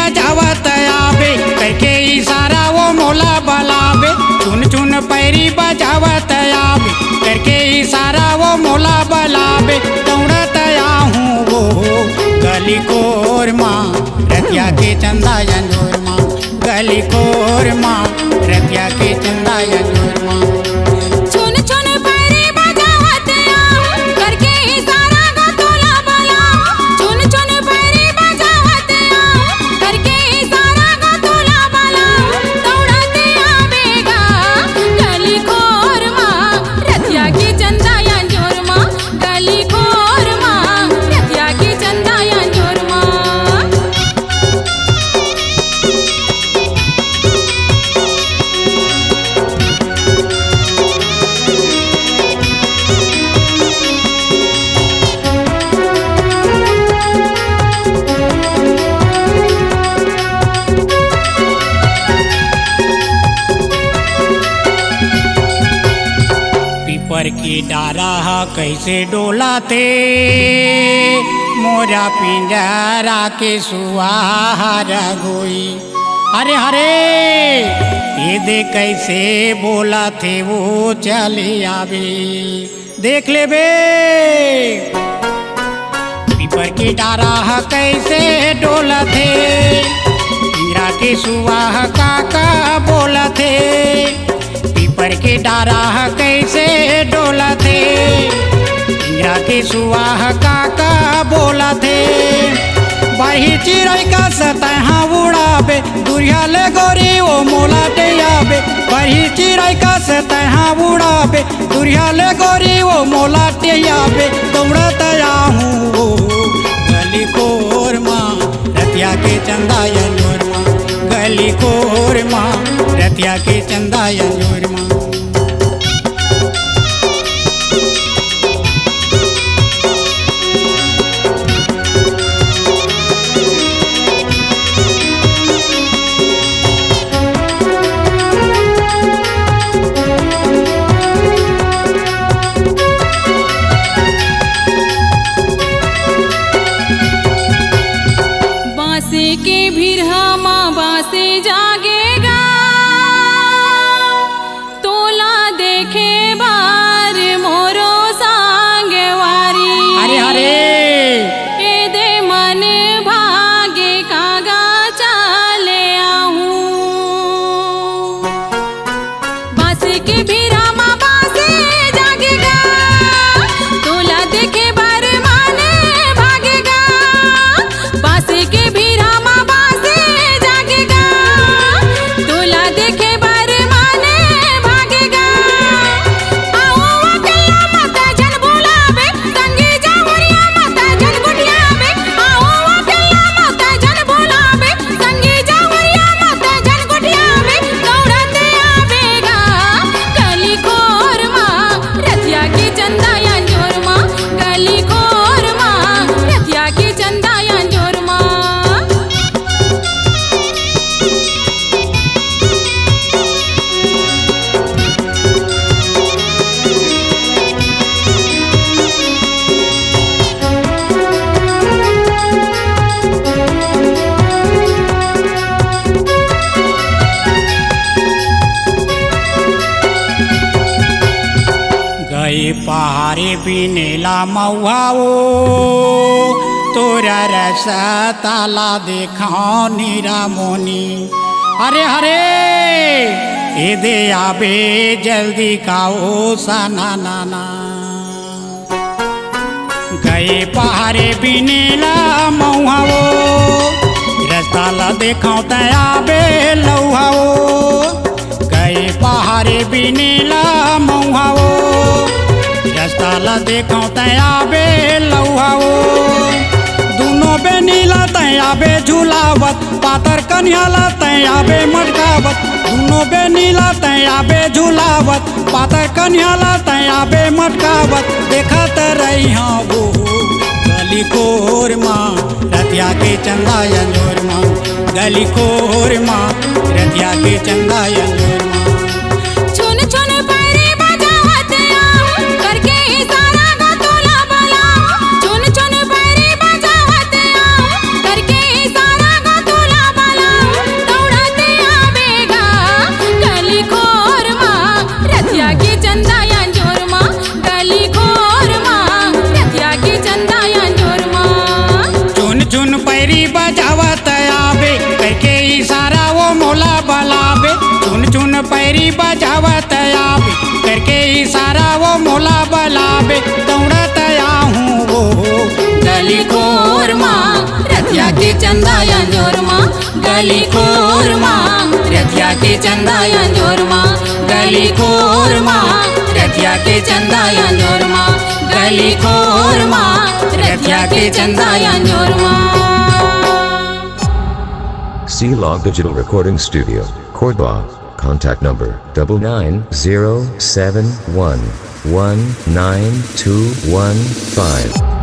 बजावत आवे, करके इशारा वो मोला बुलावे। चुन चुन पैरी बजावत आवे, करके इशारा वो मोला बुलावे। दौड़त आहूँ वो गली कोर माँ, रतिया के चंदा अंजोर माँ। गली कोर माँ, रतिया के चंदा अंजोर माँ। चुन चुन पैरी बजावत आहूँ, करके इशारा को तोला बुलाऊं। चुन चुन पैरी बजावत आहूँ, करके इशारा को तोला बुलाऊं। दौड़त आवेगा गली खोर माँ, रतिया की चंदा अंजोर माँ। गली खोर माँ, रतिया की चंदा अंजोर माँ। पीपर की डारा कैसे डोलाते, मोरा पिंजरा के सुहार गोई। अरे हरे ये दे कैसे बोला थे वो चले आवे, देख ले बे। पीपर की डारा कैसे डोलाते, पिंजरा के सुहार काका बोला थे। पीपर के डारा कैसे डोला थे, पिंजरा के सुआह काका बोला थे। बही चिड़ै का सतह उड़ावे, दुरिया ले गोरी वो मोला टेयावे। बही चिड़ै का सतह उड़ावे, दुरिया ले गोरी वो मोला टेयावे। दौड़त आहूँ वो गली कोर माँ, रतिया के चंदा अंजोर माँ। गली कोर माँ, रतिया के चंदा अंजोर माँ। बासे के भिरहा माँ बासे जागेगा, तोला देखे बार मोरो सांगवारी। अरे हरे ए दे मन भागे कागा चले आहूँ। बासे के भिरहा माँ बासे जागेगा, तोला देखे बार मन भागेगा। बासे के भिरहा माँ बासे जागेगा, तोला देखे बार मन भागेगा। आओ अकेला मत जन बुलावे, संगी जावरिया मत जन गुटियावे। आओ अकेला मत जन बुलावे, संगी जावरिया मत जन गुटियावे। दौड़त आवेगा गली खोर माँ, रतिया की चंदा अंजोर माँ। गली खोर माँ, रतिया की चंदा अंजोर माँ। गए पहाड़े बिनेला मऊआओ, तोरा रस ताला देखा नीरा मोनी। अरे हरे ए दे आबे जल्दी काओ सना नाना। गए पहाड़े बिनेला मऊआओ, रास्ता ला देखा तयाबे लौहाओ। गए पहाड़े बिनेला मऊआओ, रास्ता ला देखा तयाबे लौहाओ। दोनों बे नीला तयाबे झूलावत, पातर कन्याला तयाबे मटकावत। दोनों बे नीला तयाबे झूलावत, पातर कन्याला तयाबे मटकावत। देखत रही हाँ वो गली कोर माँ, रतिया के चंदा अंजोर माँ। गली कोर माँ, रतिया के चंदा अंजोर माँ। चुन चुन पैरी बजावत आहूँ, करके इशारा को तोला बुलाऊं। चुन चुन पैरी बजावत आहूँ, करके इशारा को तोला की चंदा यांजोर माँ गली खोर माँ रतिया की चंदा यांजोर माँ चुन चुन पैरी बजावत आवे करके इशारा वो मोला बलावे चुन चुन पैरी बजावत आवे करके इशारा वो मोला बलावे दौड़त आहूँ वो गली खोर माँ रतिया की चंदा यांजोर माँ गली खोर माँ रतिया की चंदा यांजोर माँ गली खोर माँ रतिया की चंदा यांजोर माँ गली खोर माँ रतिया की चंदा यांजोर माँ C-Log Digital Recording Studio, Cordoba. Contact number 99071192115.